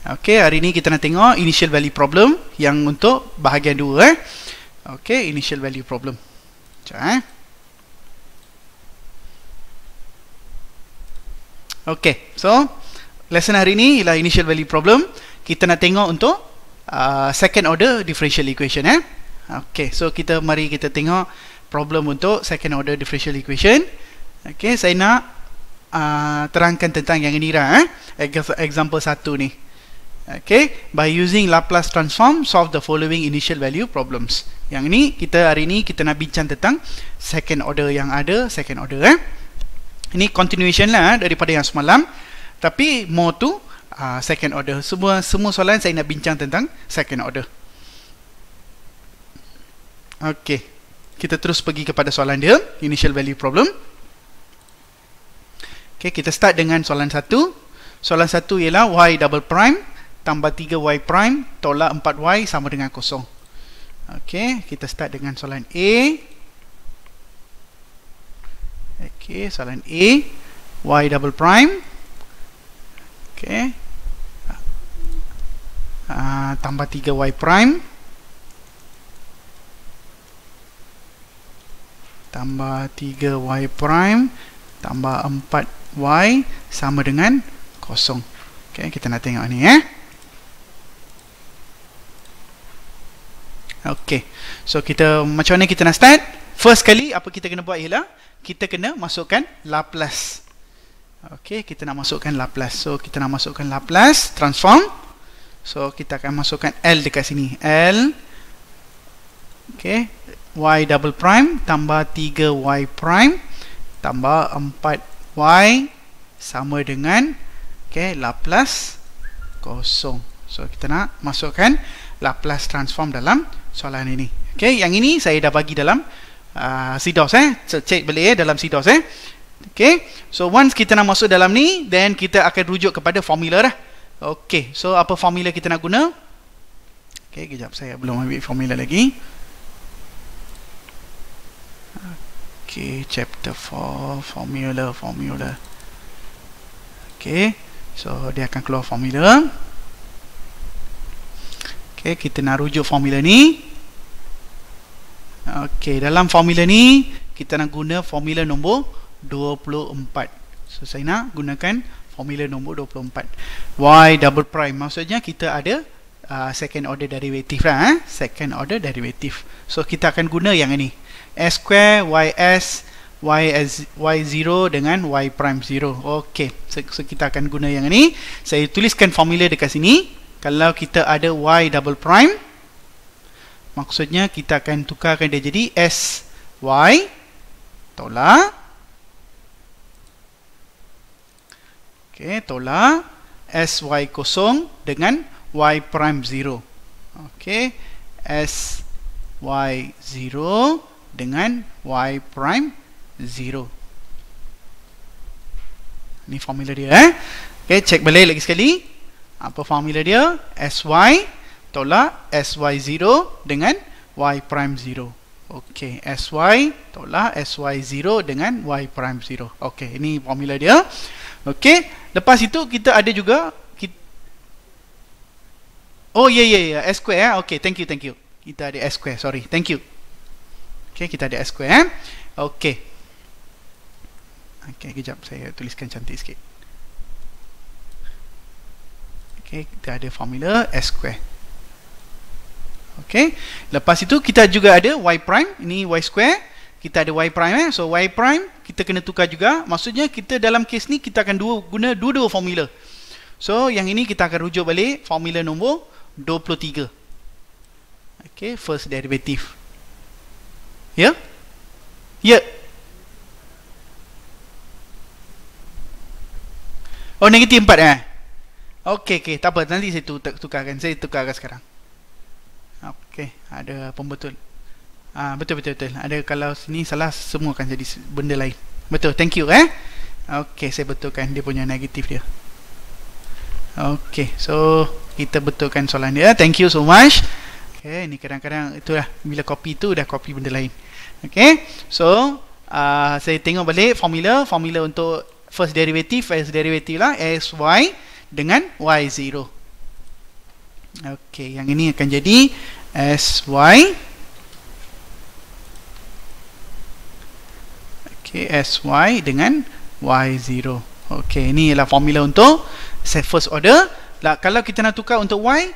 Okey, hari ni kita nak tengok initial value problem yang untuk bahagian 2 Okey, initial value problem. Sekejap Okey, so lesson hari ni ialah initial value problem. Kita nak tengok untuk second order differential equation Okey, so mari kita tengok problem untuk second order differential equation. Okey, saya nak terangkan tentang yang ini lah example 1 ni. Okay, by using Laplace transform solve the following initial value problems. Yang ni hari ni kita nak bincang tentang second order yang ada, second order Ini continuation lah daripada yang semalam, tapi more to second order. Semua soalan saya nak bincang tentang second order. Okay, kita terus pergi kepada soalan dia, initial value problem. Okay, kita start dengan soalan 1. Soalan 1 ialah y double prime tambah 3y prime tolak 4y sama dengan 0. Okey, kita start dengan soalan A. Okey, soalan A, y double prime. Okey. Tambah 3y prime tambah 3y prime tambah 4y sama dengan 0. Okey, kita nak tengok ni Okey, so macam mana kita nak start? First kali apa kita kena buat ialah kita kena masukkan Laplace. Okey, kita nak masukkan Laplace. So kita nak masukkan Laplace transform. So kita akan masukkan L dekat sini. L, okey, y double prime tambah 3y prime tambah 4y sama dengan Laplace 0. So kita nak masukkan Laplace transform dalam soalan ini. Okey, yang ini saya dah bagi dalam CDOS cek balik dalam CDOS Okey, so once kita nak masuk dalam ni, then kita akan rujuk kepada formula dah. Okey, so apa formula kita nak guna? Okey, kejap, saya belum ambil formula lagi. Okey, chapter 4 formula. Okey, so dia akan keluar formula. Okey, kita nak rujuk formula ni. Okey, dalam formula ni kita nak guna formula nombor 24. So saya nak gunakan formula nombor 24. Y double prime maksudnya kita ada second order derivative lah second order derivative. So kita akan guna yang ini. S square ys y0 dengan y prime 0. Okey, so kita akan guna yang ini. Saya tuliskan formula dekat sini. Kalau kita ada y double prime, maksudnya kita akan tukarkan dia jadi sy tolak tolak sy0 dengan y prime 0. Okey, sy0 dengan y prime 0. Ini formula dia Okey, cek balik lagi sekali. Apa formula dia? Sy tolak sy0 dengan y prime 0. Okey, sy tolak sy0 dengan y prime 0. Okey, ini formula dia. Okey, lepas itu kita ada juga s square Okey, thank you. Kita ada s square, sorry. Thank you. Okey, kita ada s square Okey. Okey, kejap saya tuliskan cantik sikit. Okey, kita ada formula s square. Okey, lepas itu kita juga ada y prime. Ini y square. Kita ada y prime So y prime kita kena tukar juga. Maksudnya kita dalam kes ni kita akan guna dua formula. So yang ini kita akan rujuk balik formula nombor 23. Okey, first derivative. Ya? Ya. Oh, negatif 4 Okey, tak apa, nanti saya tukarkan. Saya tukarkan sekarang. Okey, ada pembetul. Betul. Ada, kalau sini salah semua akan jadi benda lain. Betul, thank you Okey, saya betulkan dia punya negatif dia. Okey, so kita betulkan soalan dia. Thank you so much. Okey, ni kadang-kadang itulah bila copy tu dah copy benda lain. Okey, so saya tengok balik formula untuk first derivative lah sy dengan y0. Okey, yang ini akan jadi SY. Okey, SY dengan Y0. Okey, ini ialah formula untuk first order. Kalau kita nak tukar untuk Y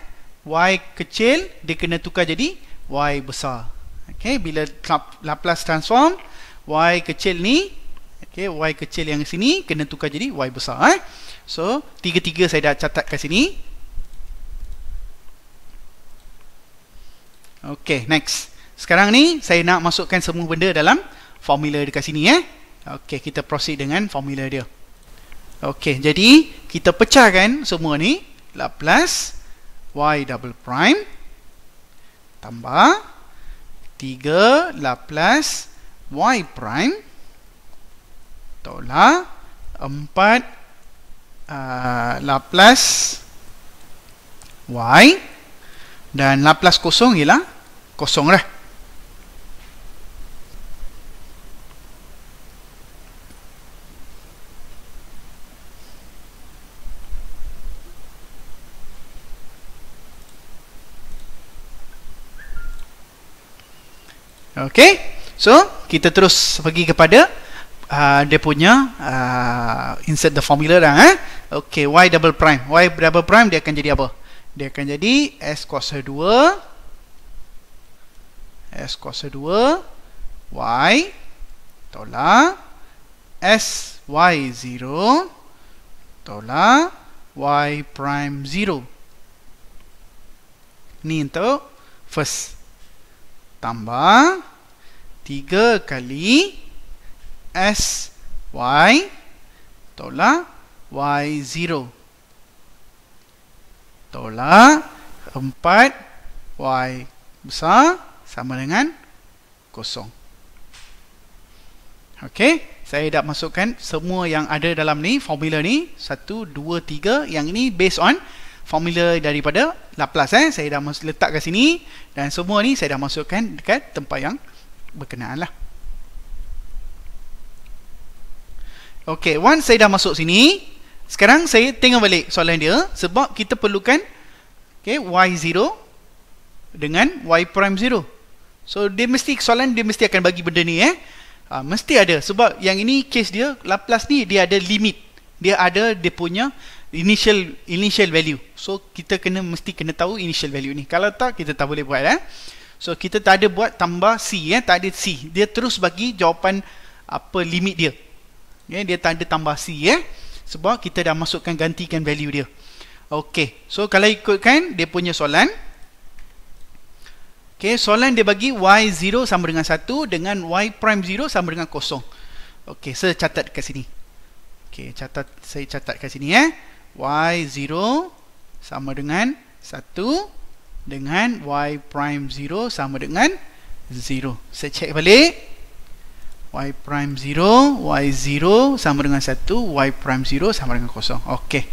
kecil dia kena tukar jadi Y besar. Okey, bila Laplace transform Y kecil ni, okey, Y kecil yang sini kena tukar jadi Y besar. So, tiga-tiga saya dah catat kat sini. Okey, next. Sekarang ni saya nak masukkan semua benda dalam formula dekat sini. Okey, kita proceed dengan formula dia. Okey, jadi kita pecahkan semua ni. Laplace Y double prime tambah 3 Laplace Y prime tolak 4 Laplace Y, dan Laplace kosong ialah kosong lah. Okey, so kita terus pergi kepada dia punya insert the formula dah. Okey, Y double prime. Y double prime dia akan jadi apa? Dia akan jadi S kuasa 2 Y tolak SY0 tolak Y prime 0. Ni untuk first, tambah 3 kali SY tolak Y0 tolak 4 Y besar sama dengan kosong. Okey, saya dah masukkan semua yang ada dalam ni, formula ni 1, 2, 3. Yang ini based on formula daripada Laplace. Saya dah letak kat sini, dan semua ni saya dah masukkan dekat tempat yang berkenaan lah. Okey, once saya dah masuk sini, sekarang saya tengok balik soalan dia, sebab kita perlukan Y0 dengan Y prime 0. So dia mesti, soalan dia mesti akan bagi benda ni mesti ada, sebab yang ini case dia Laplace ni dia ada limit, dia ada dia punya initial value. So kita mesti kena tahu initial value ni. Kalau tak, kita tak boleh buat. So kita tak ada buat tambah C, tak ada C. Dia terus bagi jawapan apa limit dia. Dia tak ada tambah C, sebab kita dah masukkan, gantikan value dia. Okey, so kalau ikutkan dia punya soalan, okey, soalan dia bagi Y0 sama dengan 1 dengan Y prime 0 sama dengan kosong. Okey, saya catat kat sini. Okey, saya catat kat sini. Y0 sama dengan 1 dengan Y prime 0 sama dengan 0. Saya cek balik. Y prime 0, Y0 sama dengan 1, Y prime 0 sama dengan kosong. Okey,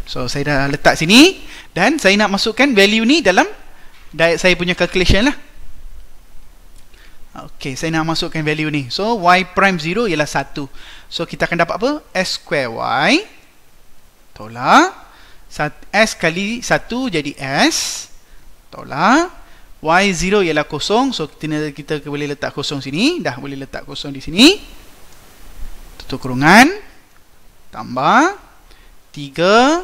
so saya dah letak sini, dan saya nak masukkan value ni dalam saya punya calculation lah. Okey, saya nak masukkan value ni. So Y prime 0 ialah 1. So kita akan dapat apa? S square Y tolak S kali 1 jadi S tolak Y0 ialah kosong. So kita boleh letak kosong sini. Dah boleh letak kosong di sini. Tutup kurungan. Tambah 3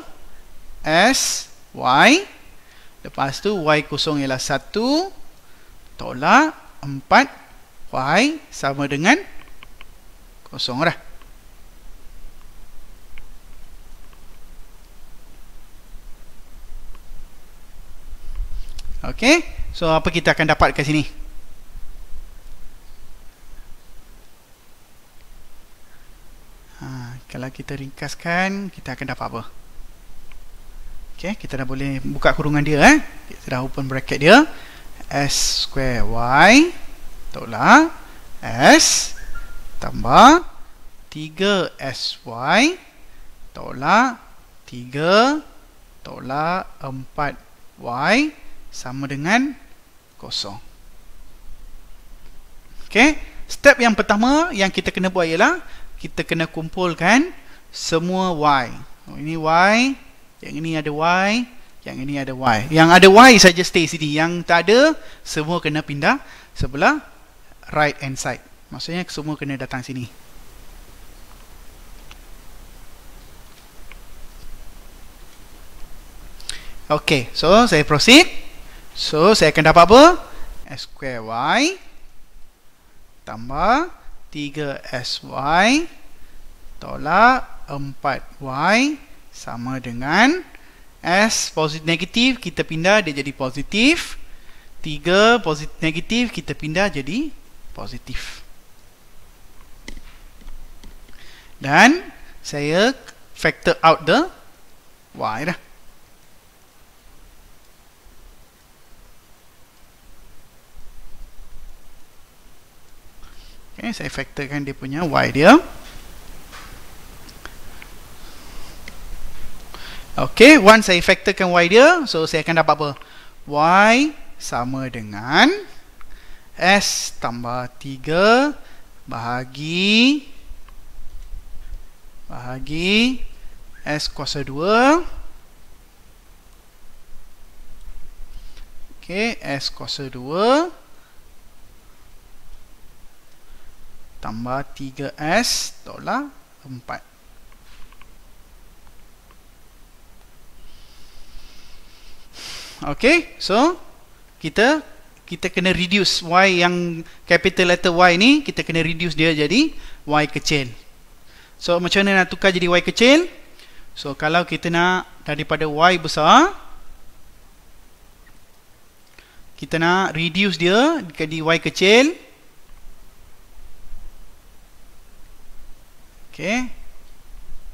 S Y. Lepas tu Y kosong ialah 1 tolak 4 Y sama dengan kosong dah. Okey, so apa kita akan dapat kat sini? Kalau kita ringkaskan, kita akan dapat apa? Okey, kita dah boleh buka kurungan dia. Kita dah open bracket dia. S square Y tolak S tambah 3 SY tolak 3 tolak 4Y sama dengan kosong. Okey, step yang pertama yang kita kena buat ialah kita kena kumpulkan semua Y. Ini Y, yang ini ada Y, Yang ini ada Y. Yang ada Y saja stay sini. Yang tak ada, semua kena pindah sebelah right hand side. Maksudnya semua kena datang sini. Okay, so saya proceed. So saya akan dapat apa? S square Y tambah 3SY tolak 4Y sama dengan S positif negatif, kita pindah dia jadi positif. 3 positif negatif, kita pindah jadi positif. Dan saya factor out the Y dah. Okay, saya factorkan dia punya Y dia. Okay, once saya factorkan Y dia, so saya akan dapat apa? Y sama dengan S tambah 3 bahagi S kuasa 2. Okay, S kuasa 2 tambah 3S tolak 4. Okay, so kita kena reduce Y yang capital letter Y ni, kita kena reduce dia jadi Y kecil. So macam mana nak tukar jadi Y kecil? So kalau kita nak daripada Y besar, kita nak reduce dia jadi Y kecil. Okay,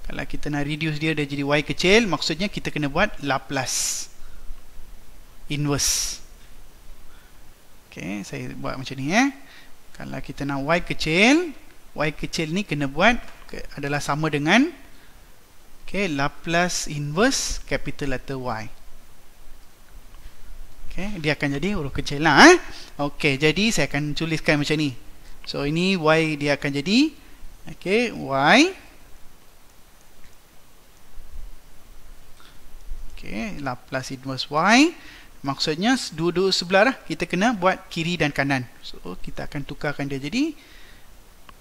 kalau kita nak reduce dia jadi Y kecil, maksudnya kita kena buat Laplace inverse. Okay, saya buat macam ni Kalau kita nak Y kecil ni kena buat adalah sama dengan Laplace inverse capital letter Y. Okay, dia akan jadi huruf kecil lah Okay, jadi saya akan tuliskan macam ni. So ini Y dia akan jadi Y Laplace inverse Y. Maksudnya dua-dua sebelah dah kita kena buat kiri dan kanan. So kita akan tukarkan dia jadi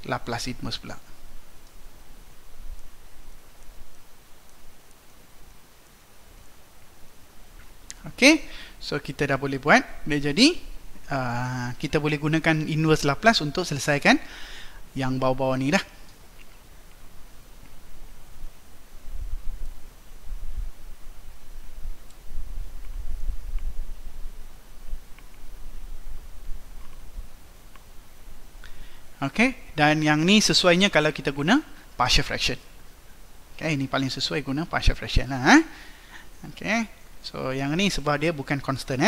Laplace inverse pula. Okay, so kita dah boleh buat dia jadi kita boleh gunakan inverse Laplace untuk selesaikan yang bawah-bawah ni dah. Okay, dan yang ni sesuainya kalau kita guna partial fraction. Okay, ini paling sesuai guna partial fraction lah. Okay, so yang ni sebab dia bukan constant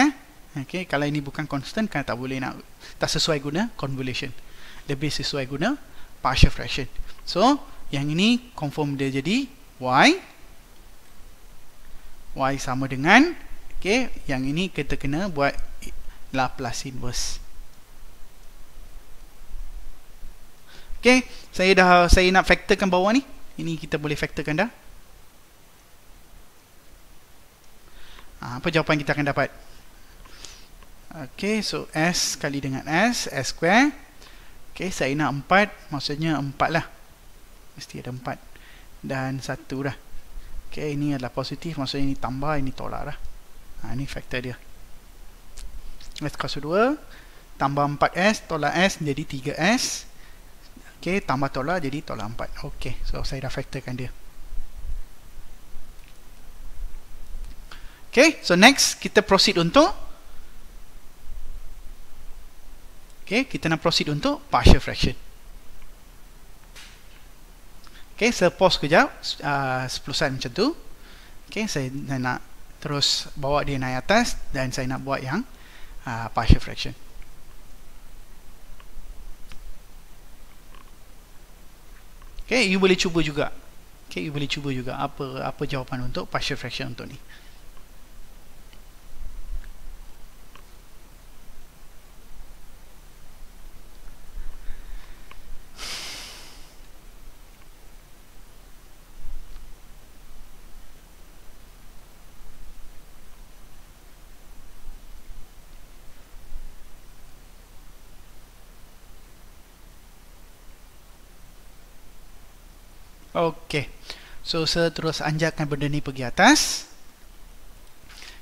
Okay, kalau ini bukan constant kan tak boleh nak, tak sesuai guna convolution. Lebih sesuai guna partial fraction. So yang ini confirm dia jadi Y sama dengan yang ini kita kena buat Laplace inverse. Okay, saya nak factorkan bawah ni. Ini kita boleh factorkan dah. Apa jawapan kita akan dapat? Okay, so S kali dengan S square. Okay, saya nak 4, maksudnya 4 lah. Mesti ada 4 dan 1 dah. Okay, ini adalah positif, maksudnya ini tambah, ini tolak dah. Ini factor dia. S kuasa 2 tambah 4S tolak S jadi 3S. Okay, tambah tolak jadi tolak 4. Okay, so saya dah factorkan dia. Okay, so next kita proceed untuk kita nak proceed untuk partial fraction. Okay, saya pause kejap 10 saat macam tu. Okay, saya nak terus bawa dia naik atas dan saya nak buat yang partial fraction. Okay, you boleh cuba juga. Okay, you boleh cuba juga apa jawapan untuk partial fraction untuk ni. Okey. So saya terus anjakkan benda ni pergi atas.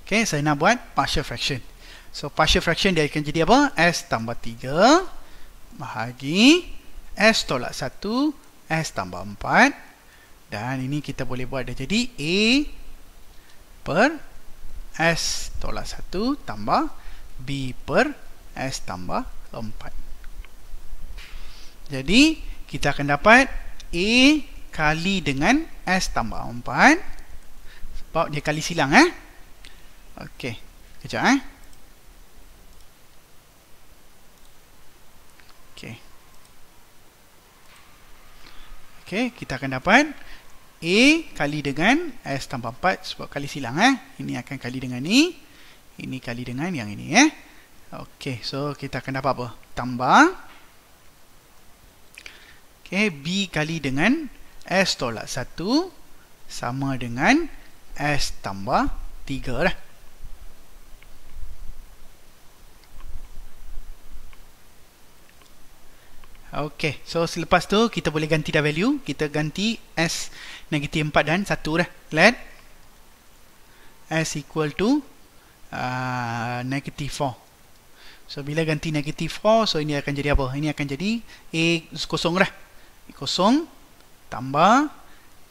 Okey, saya nak buat partial fraction. So partial fraction dia akan jadi apa? S tambah 3 bahagi S tolak 1 S tambah 4. Dan ini kita boleh buat dia jadi A per S tolak 1 tambah B per S tambah 4. Jadi kita akan dapat A kali dengan S tambah 4. Sebab dia kali silang Okey, kejap Okey, kita akan dapat A kali dengan S tambah 4 sebab kali silang Ini akan kali dengan ni. Ini kali dengan yang ini Okey, so kita akan dapat apa? Tambah B kali dengan S tolak 1 sama dengan S tambah 3 lah. Okey, so selepas tu kita boleh ganti dah value. Kita ganti S negatif 4 dan 1 dah. Let S equal to negatif 4. So bila ganti negatif 4, so ini akan jadi apa? Ini akan jadi A kosong dah. Kosong tambah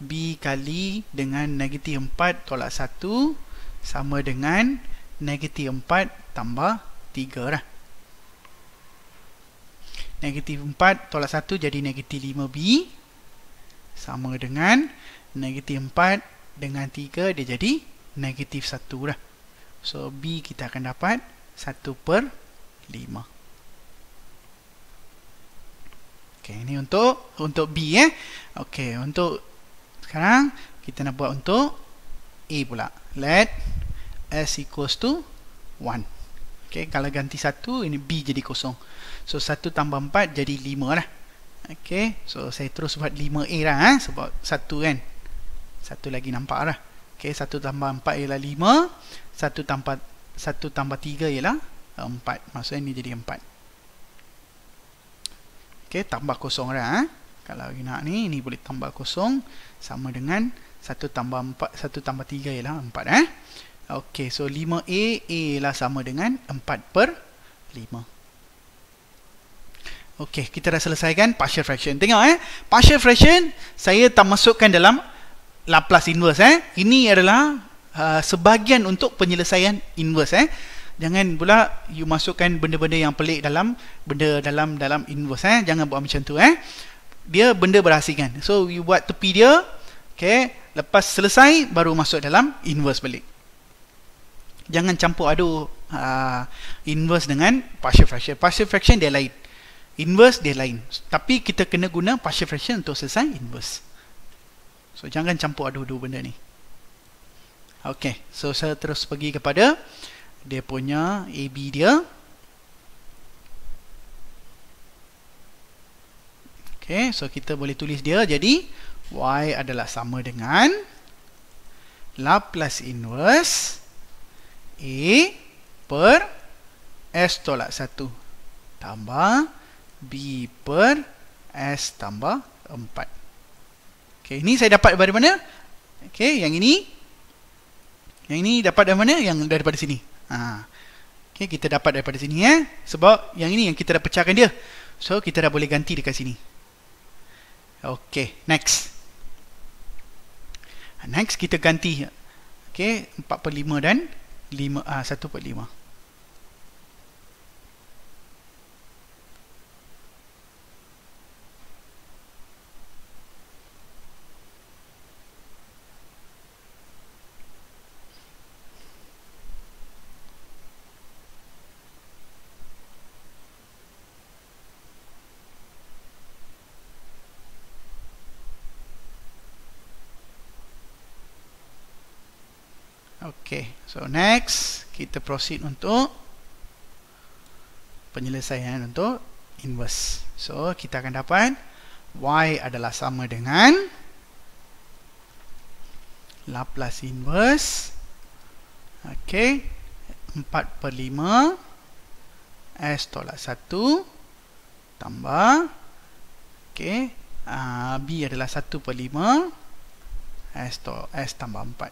B kali dengan negatif 4 tolak 1 sama dengan negatif 4 tambah 3 dah. Negatif 4 tolak 1 jadi negatif 5B sama dengan negatif 4 dengan 3 dia jadi negatif 1 dah. So B kita akan dapat 1/5. Okey, ini untuk B Okey, untuk sekarang kita nak buat untuk A pula. Let S equals to 1. Okey, kalau ganti 1 ini B jadi kosong. So 1 tambah 4 jadi 5 lah. Okey, so saya terus buat 5A lah sebab 1 kan. 1 lagi nampak lah. Okey, 1 tambah 4 ialah 5. 1 tambah 3 ialah 4. Maksudnya ini jadi 4. Okey, tambah kosong lah Kalau nak ni, ini boleh tambah kosong sama dengan 1 tambah 4, 1 tambah 3 ialah 4 Okey, so 5A ialah sama dengan 4/5. Okey, kita dah selesaikan partial fraction. Tengok partial fraction saya tak masukkan dalam Laplace inverse Ini adalah sebahagian untuk penyelesaian inverse Jangan pula you masukkan benda-benda yang pelik dalam dalam inverse Jangan buat macam tu Dia benda berasingkan. So you buat tepi dia. Okey, lepas selesai baru masuk dalam inverse balik. Jangan campur aduk inverse dengan partial fraction. Partial fraction dia lain, inverse dia lain. Tapi kita kena guna partial fraction untuk selesai inverse. So jangan campur aduk dua benda ni. Okey, so saya terus pergi kepada dia punya AB dia. Okey, so kita boleh tulis dia jadi Y adalah sama dengan Laplace inverse A per S tolak 1 tambah B per S tambah 4. Okey, ini saya dapat dari mana? Okey, yang ini dapat dari mana? Yang daripada sini. Okey, kita dapat daripada sini sebab yang ini yang kita dah pecahkan dia. So kita dah boleh ganti dekat sini. Okey, next kita ganti. Okey, 4/5 dan 1/5. Okey, so next kita proceed untuk penyelesaian untuk inverse. So kita akan dapat Y adalah sama dengan Laplace inverse. Okey, 4/5 S tolak 1 tambah B adalah 1/5 S tambah 4.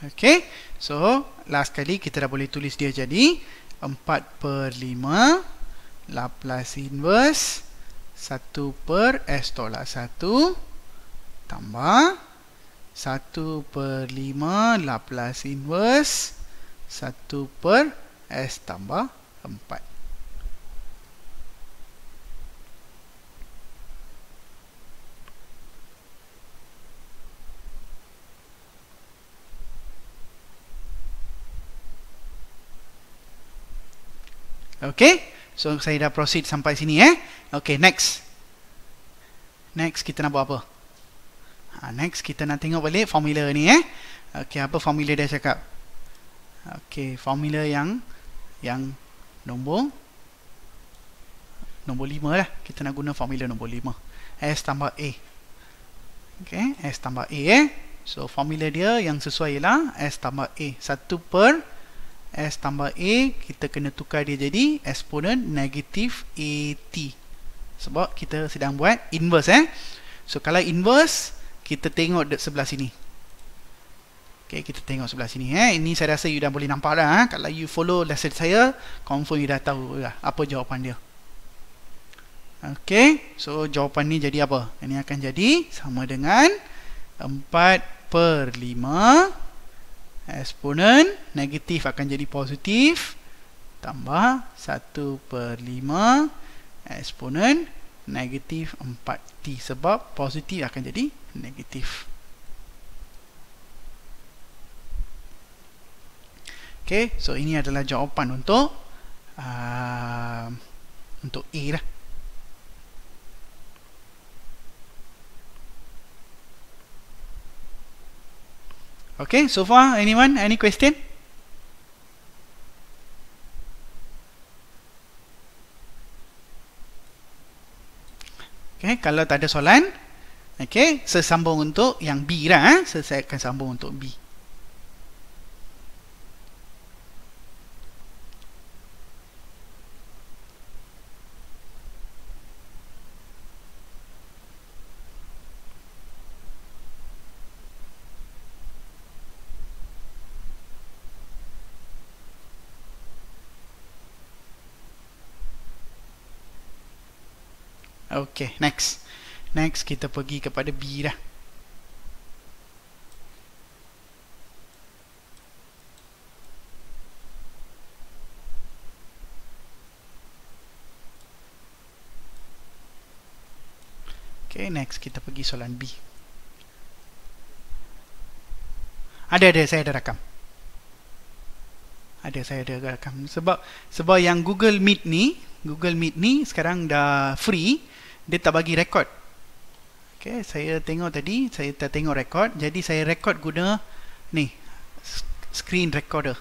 Okay, so last kali kita dah boleh tulis dia jadi 4/5 Laplace inverse 1/S tolak 1 tambah 1/5 Laplace inverse 1/S tambah 4. Okay, so saya dah proceed sampai sini Okay, next kita nak buat apa? Next kita nak tengok balik formula ni Okay, apa formula dia cakap? Okay, formula yang nombor 5 lah. Kita nak guna formula nombor 5. S tambah A. Okay, S tambah A So formula dia yang sesuai ialah S tambah A. 1/S tambah A, kita kena tukar dia jadi eksponen negatif AT. Sebab kita sedang buat inverse So kalau inverse, kita tengok sebelah sini. Okay, kita tengok sebelah sini Ini saya rasa you dah boleh nampak dah Kalau you follow lesson saya, confirm you dah tahu dah apa jawapan dia. Okay, so jawapan ni jadi apa? Ini akan jadi sama dengan 4/5 eksponen negatif akan jadi positif tambah 1/5 eksponen negatif 4t, sebab positif akan jadi negatif. Okay, so ini adalah jawapan untuk A lah. Okay, so far anyone, any question? Okay, kalau tak ada soalan, okay, sesambung untuk yang B lah saya akan sambung untuk B. Okay, next kita pergi kepada B dah. Okay, next kita pergi soalan B. Ada saya ada rakam. Saya ada rakam. Sebab yang Google Meet ni sekarang dah free. Dia tak bagi rekod. Okay, saya tengok tadi, saya tak tengok rekod. Jadi saya rekod guna ni, screen recorder.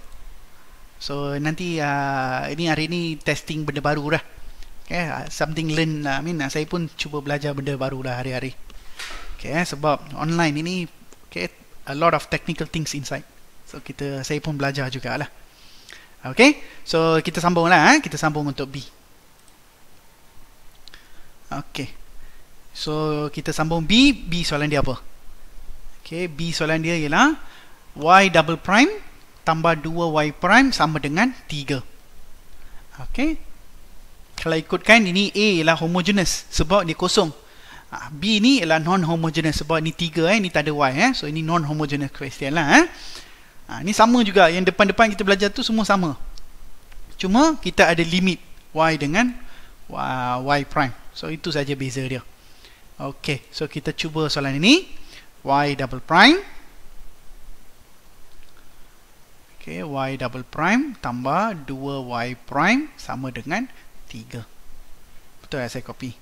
So nanti ini hari ni testing benda baru dah. Okay, something learn lah. Saya pun cuba belajar benda baru lah hari-hari. Okay, sebab online ini, okay, a lot of technical things inside. So saya pun belajar jugalah. Okay, so kita sambung lah. Kita sambung untuk B. Okay, so kita sambung B. Soalan dia apa? Okay, B soalan dia ialah Y double prime tambah 2Y prime sama dengan 3. Okay, kalau ikutkan ini A ialah homogeneous sebab dia kosong. B ni ialah non-homogeneous sebab ni 3 ni tak ada Y so ini non-homogeneous question lah ni sama juga, yang depan-depan kita belajar tu semua sama. Cuma kita ada limit Y dengan Y prime. So itu saja beza dia. Okay, so kita cuba soalan ini. Y double prime. Okay, Y double prime tambah 2Y prime sama dengan 3. Betul saya copy.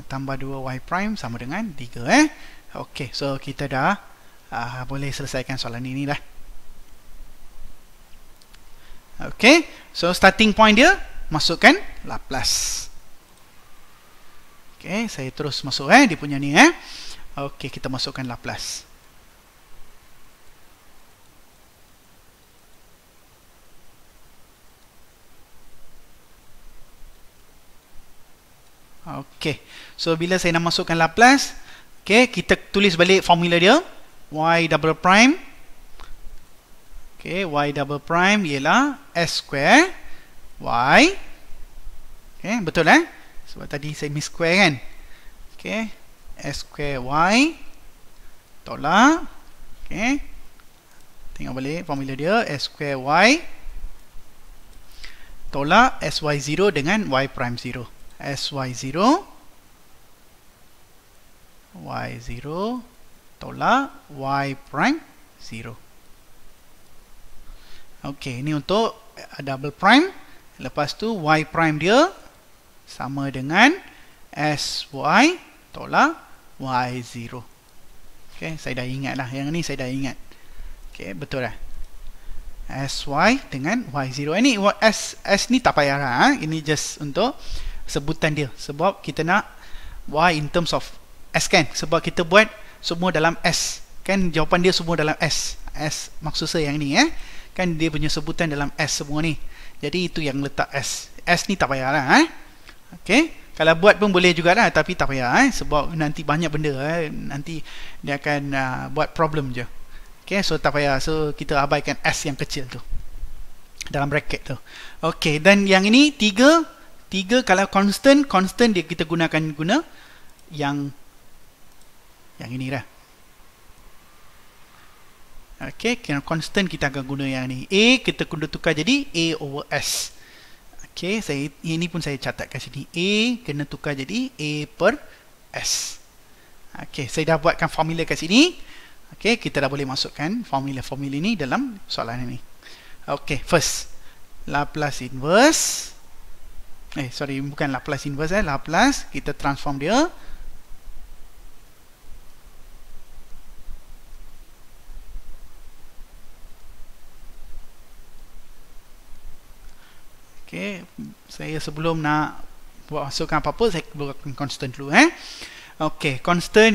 Tambah 2Y prime sama dengan 3 Okay, so kita dah boleh selesaikan soalan ini dah. Okay, so starting point dia masukkan Laplace. Okay, saya terus masuk dia punya ni Okay, kita masukkan Laplace. Okey. So bila saya nak masukkan Laplace, okey, kita tulis balik formula dia. Y double prime. Okey, Y double prime ialah S square Y. Okey, betul sebab tadi saya miss square kan. Okey, S square Y tolak. Okey. Tengok balik formula dia, S square Y tolak SY0 dengan Y prime 0. SY0 Y0 tolak Y prime 0. Okey, ini untuk double prime. Lepas tu Y prime dia sama dengan SY tolak Y0. Okey, saya dah ingat lah. Yang ni saya dah ingat. Okey, betul lah. SY dengan Y0. Ini S ni tak payah lah. Ini just untuk sebutan dia. Sebab kita nak Y in terms of S kan. Sebab kita buat semua dalam S. Kan jawapan dia semua dalam S. S maksud saya yang ni kan dia punya sebutan dalam S semua ni. Jadi itu yang letak S. S ni tak payah lah Okey. Kalau buat pun boleh jugalah. Tapi tak payah sebab nanti banyak benda nanti dia akan buat problem je. Okay, so tak payah. So kita abaikan S yang kecil tu dalam bracket tu. Okay, dan yang ini 3 kalau constant dia kita guna yang ini lah. Okay, constant kita akan guna yang ni. A kita kena tukar jadi A over S. Okay, ini pun saya catat kat sini. A kena tukar jadi A per S. Okay, saya dah buatkan formula kat sini. Okey, kita dah boleh masukkan formula ini dalam soalan ini. Okey, first Laplace inverse. Bukan Laplace inverse Laplace, kita transform dia. Okey, saya sebelum nak masukkan apa-apa, saya keluarkan constant dulu Okey, constant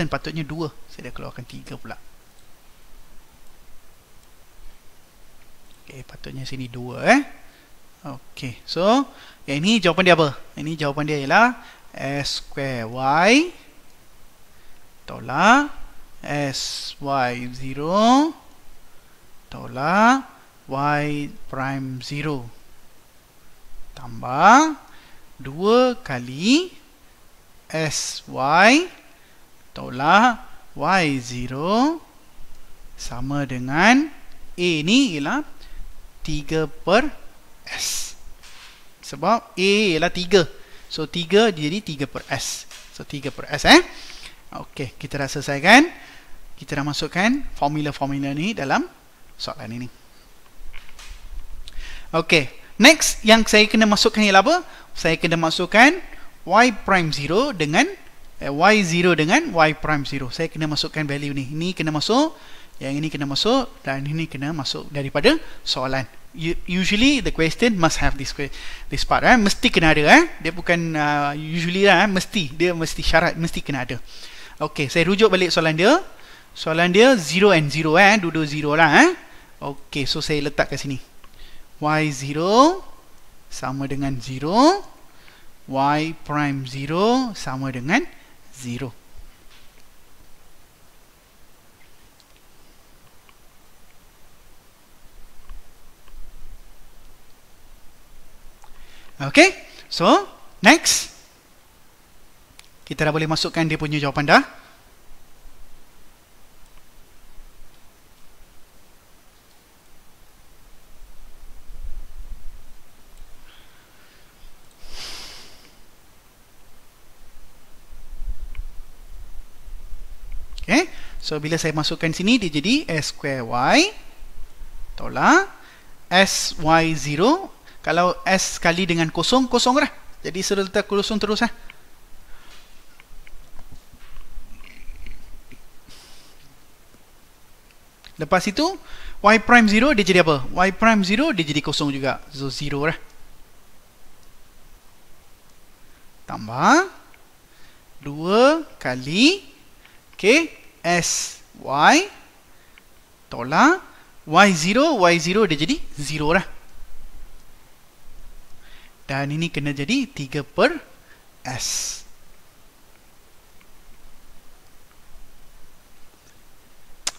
patutnya 2. Saya dah keluarkan 3 pula. Okey, patutnya sini 2 Okey, so yang ini jawapan dia apa? Ini jawapan dia ialah S square Y tolak SY0 tolak Y prime 0 tambah 2 kali SY tolak Y0 sama dengan A ni ialah 3 per S. Sebab A ialah 3. So 3 jadi 3 per S. So 3 per S Okey, kita dah selesaikan. Kita dah masukkan formula-formula ni dalam soalan ini. Okey, next yang saya kena masukkan ialah apa? Saya kena masukkan Y prime 0 dengan Y0 dengan Y prime 0. Saya kena masukkan value ni. Ini kena masuk, yang ini kena masuk, dan ini kena masuk daripada soalan. Usually the question must have this part mesti kena ada dia bukan usually mesti, dia mesti syarat, mesti kena ada. Okey, saya rujuk balik soalan dia. Soalan dia 0 and 0 dua-dua 0 lah Okey, so saya letak kat sini. Y0 sama dengan 0, Y prime 0 sama dengan 0. Okay, so next kita dah boleh masukkan dia punya jawapan dah. Okay, so bila saya masukkan sini dia jadi S square Y tolak SY0. Kalau S kali dengan kosong, kosong lah. Jadi sudah letak kosong terus Lepas itu Y prime 0 dia jadi apa? Y prime 0 dia jadi kosong juga. So 0 lah. Tambah 2 kali S Y tolak Y0 dia jadi 0 lah. Dan ini kena jadi 3 per S.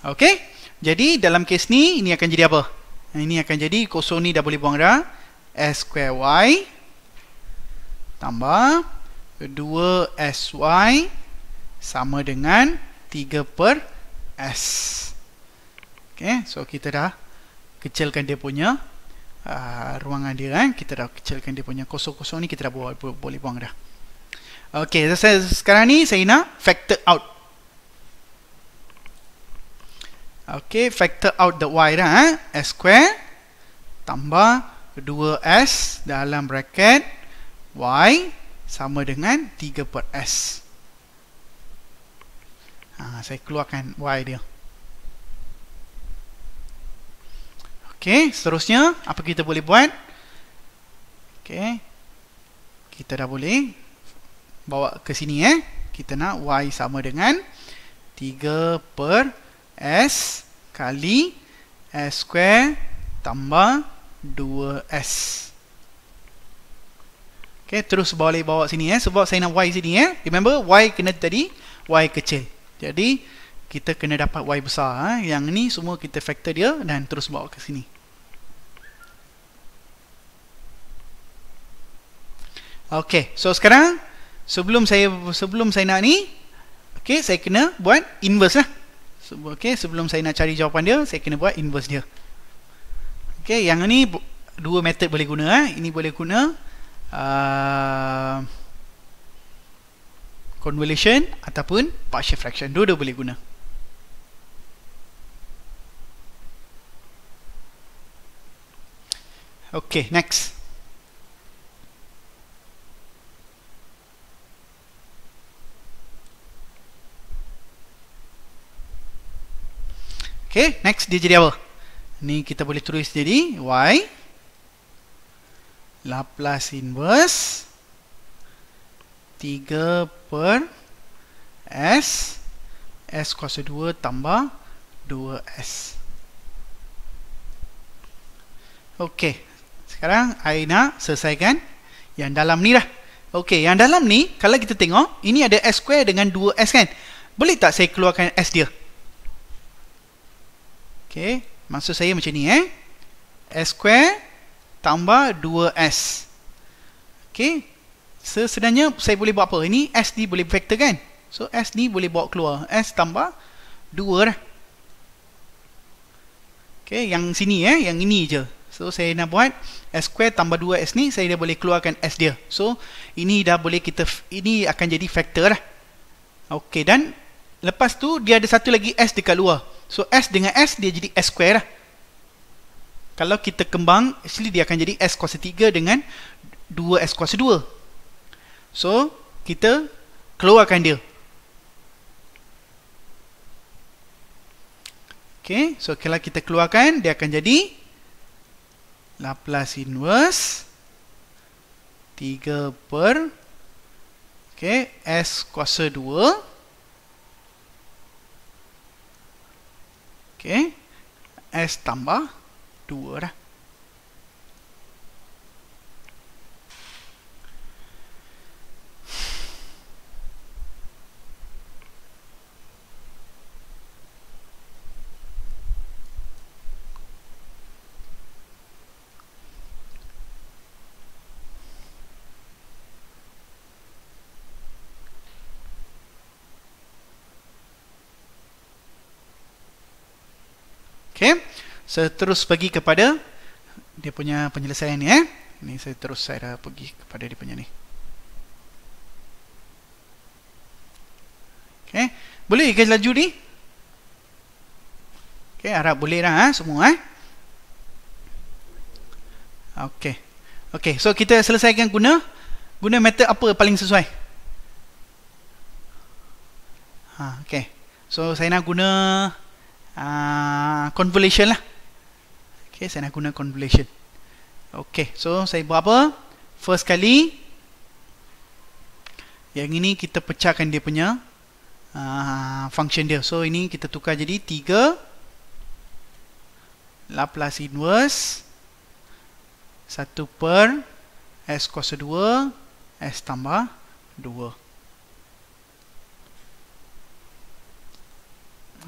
Okey. Jadi dalam kes ni, ini akan jadi apa? Ini akan jadi kosong ni dah boleh buang dah. S square Y tambah 2SY sama dengan 3 per S. Okey. So kita dah kecilkan dia punya ruangan dia. Kita dah kecilkan dia punya kosong-kosong ni. Kita dah boleh buang dah. Okey. Sekarang ni saya nak factor out. Okey, factor out the y dah. S square tambah 2S dalam bracket y sama dengan 3 per S. Saya keluarkan y dia. Okey, seterusnya apa kita boleh buat? Okey, kita dah boleh bawa ke sini. Kita nak y sama dengan 3 per S kali S square tambah 2S. Okay, terus boleh bawa sini sebab saya nak y sini remember y kena tadi y kecil. Jadi kita kena dapat y besar. Yang ni semua kita factor dia dan terus bawa ke sini. Okay, so sekarang sebelum saya nak ni, okay, saya kena buat inverse lah. Okay, sebelum saya nak cari jawapan dia, saya kena buat inverse dia. Okay, yang ni dua method boleh guna. Ini boleh guna convolution ataupun partial fraction. Dua-dua boleh guna. Okay, next. Okay, next dia jadi apa? Ni kita boleh tulis jadi y Laplace inverse 3 per S S kuasa 2 tambah 2S. Okay, sekarang I nak selesaikan yang dalam ni dah. Okay, yang dalam ni kalau kita tengok, ini ada S square dengan 2S kan? Boleh tak saya keluarkan S dia? Okay, maksud saya macam ni S square tambah 2S. Okay, sebenarnya saya boleh buat apa? Ini S ni boleh vector kan? So S ni boleh bawa keluar. S tambah 2 dah. Okay, yang sini yang ini je. So saya nak buat S square tambah 2S ni, saya dah boleh keluarkan S dia. So ini dah boleh ini akan jadi vector lah. Okay, dan lepas tu dia ada satu lagi S dekat luar. So S dengan S dia jadi S square lah. Kalau kita kembang, actually dia akan jadi S kuasa 3 dengan 2S kuasa 2. So kita keluarkan dia. Okay, so kalau kita keluarkan, dia akan jadi Laplace inverse 3 per S kuasa 2 S tambah 2 dah. Okay, saya terus pergi kepada dia punya penyelesaian ni Ni saya dah pergi kepada dia punya ni. Okay, boleh ke laju ni? Okay, harap boleh dah semua Okay. Okay, so kita selesaikan guna method apa paling sesuai? Okay, so saya nak guna convolution lah. Okay, saya nak guna convolution. Okay, so saya buat apa? First kali, yang ini kita pecahkan dia punya function dia. So ini kita tukar jadi 3 Laplace inverse 1 per S kuasa 2, S tambah 2.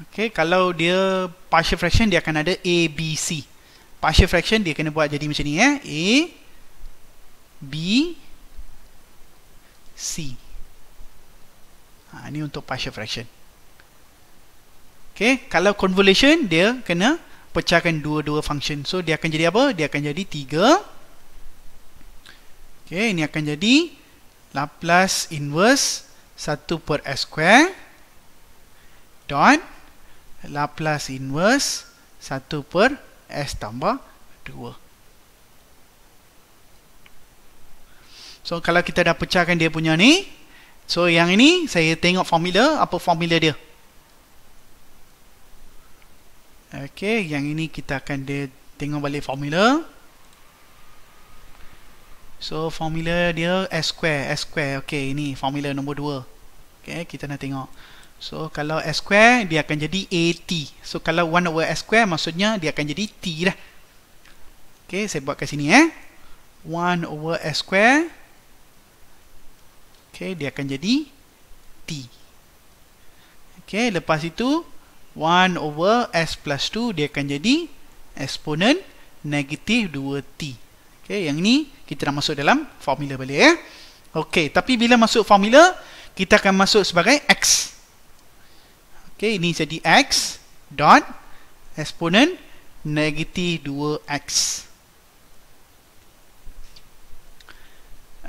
Okay, kalau dia partial fraction, dia akan ada A, B, C. Partial fraction, dia kena buat jadi macam ni. A, B, C. Ini untuk partial fraction. Okay, kalau convolution, dia kena pecahkan dua-dua function. So, dia akan jadi apa? Dia akan jadi 3. Okay, ini akan jadi Laplace inverse 1 per S square dot Laplace inverse 1 per S tambah 2. So, kalau kita dah pecahkan dia punya ni, so yang ini, saya tengok formula. Apa formula dia? Okay, yang ini kita akan tengok balik formula. So, formula dia S square. Okay, ini formula nombor 2. Okay, kita nak tengok. So, kalau S square, dia akan jadi AT. So, kalau 1 over S square, maksudnya dia akan jadi T dah. Okay, saya buat kat sini 1 over S square. Okay, dia akan jadi T. Okay, lepas itu 1 over S plus 2, dia akan jadi eksponen negatif 2T. Okay, yang ni kita dah masuk dalam formula balik. Okay, tapi bila masuk formula, kita akan masuk sebagai X. Okay, ini jadi X dot eksponen negatif 2X.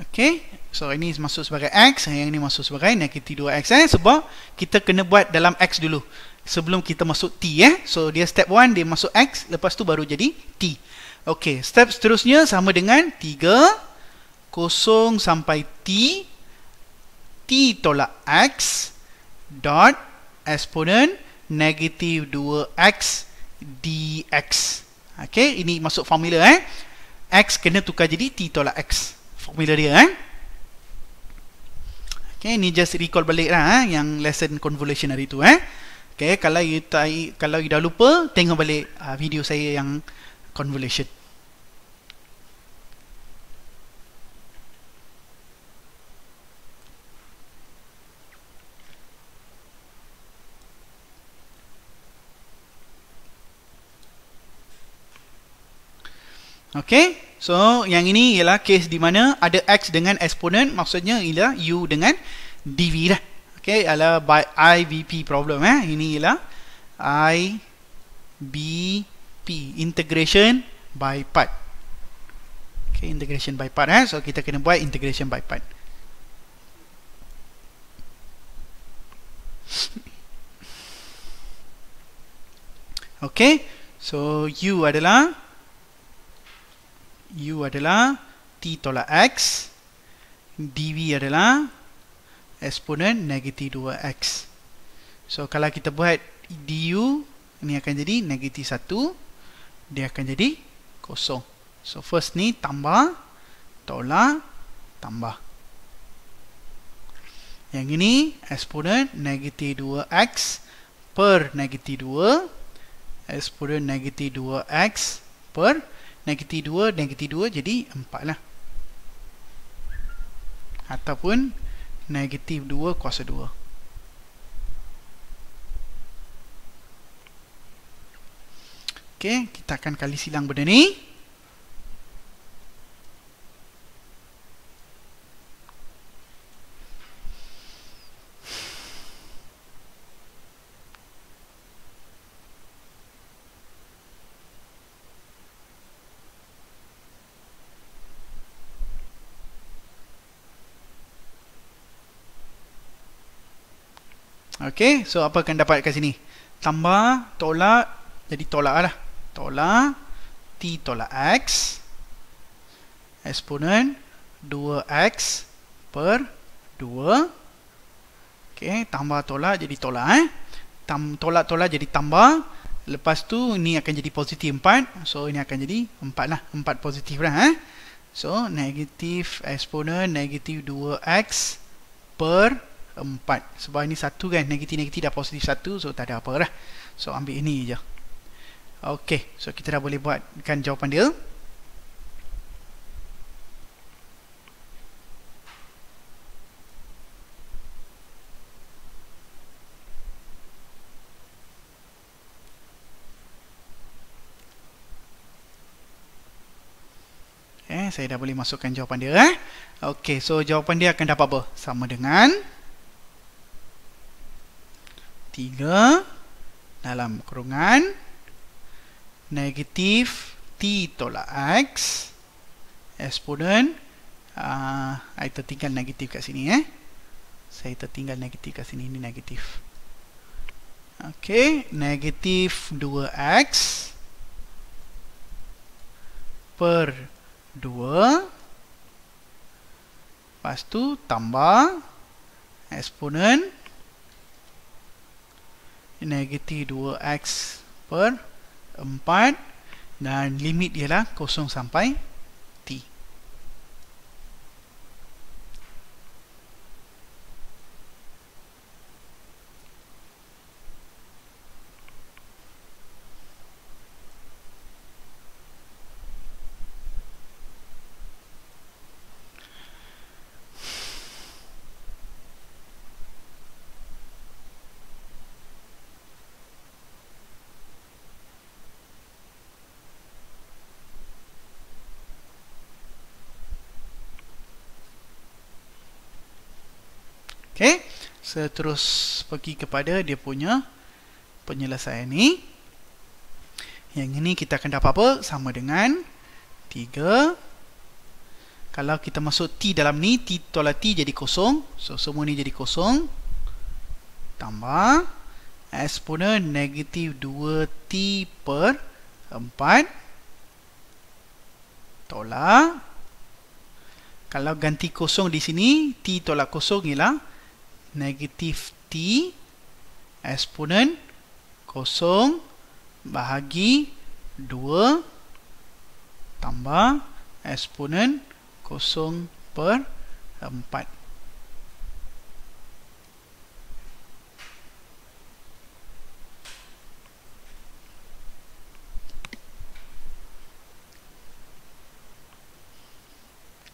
Okay, so ini masuk sebagai X, yang ini masuk sebagai negatif 2X. Sebab kita kena buat dalam X dulu sebelum kita masuk T. So, dia step 1, dia masuk X, lepas tu baru jadi T. Okay, step seterusnya sama dengan 3, 0 sampai T, T tolak X, dot, eksponen, negatif 2X, dx. Okay, ini masuk formula. X kena tukar jadi T tolak X. Formula dia. Okay, ini just recall balik lah yang lesson convolution hari tu. Okay, kalau you dah lupa, tengok balik video saya yang convolution. Okay, so yang ini ialah case di mana ada X dengan eksponen, maksudnya ialah U dengan dV dah. Okay, ialah by IVP problem. Ini ialah IBP, integration by part. Okay, integration by part. So, kita kena buat integration by part. Okay, so U adalah T tolak X, dV adalah eksponen negatif 2X. So, kalau kita buat du, ini akan jadi negatif 1, dia akan jadi kosong. So, first ni tambah, tolak, tambah. Yang ini eksponen negatif 2X per negatif 2, eksponen negatif 2X per negatif 2, jadi 4 lah. Ataupun negatif 2 kuasa 2. Okay, kita akan kali silang benda ni. Okay, so apa akan dapat kat sini? Tambah, tolak, jadi tolak lah. Tolak, T tolak X, eksponen 2X per 2. Okay, tambah tolak, jadi tolak. Tolak-tolak jadi tambah. Lepas tu, ini akan jadi positif 4. So, ini akan jadi 4 lah. 4 positif lah. So, negatif eksponen negatif 2X per 4. Sebab ini 1 kan, negatif-negatif dah positif 1, so tak ada apa lah. So ambil ini je. Ok, so kita dah boleh buatkan jawapan dia. Okay, saya dah boleh masukkan jawapan dia. Okay, so jawapan dia akan dapat apa? Sama dengan 3 dalam kurungan negatif T tolak X eksponen, saya tertinggal negatif kat sini. Saya tertinggal negatif kat sini, ini negatif. Okay, negatif 2X per 2, lepas tu tambah eksponen negatif 2X per 4, dan limit ialah 0 sampai T. Okay, seterus pergi kepada dia punya penyelesaian ni. Yang ini kita akan dapat apa? Sama dengan 3. Kalau kita masuk T dalam ni, T tolak T jadi 0. So, semua ni jadi 0. Tambah eksponen negatif 2T per 4. Tolak. Kalau ganti 0 di sini, T tolak 0 ialah negatif T eksponen 0 bahagi 2 tambah eksponen 0 per 4.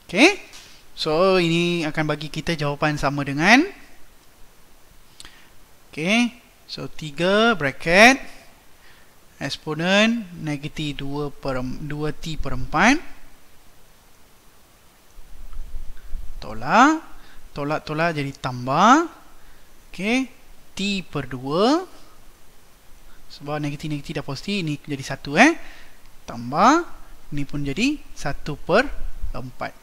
Okay, so ini akan bagi kita jawapan sama dengan, okay, so 3 bracket eksponen negatif 2T per 4 tolak jadi tambah, okay, T per 2, sebab negatif dah positif, ini jadi 1, tambah, ini pun jadi 1 per 4.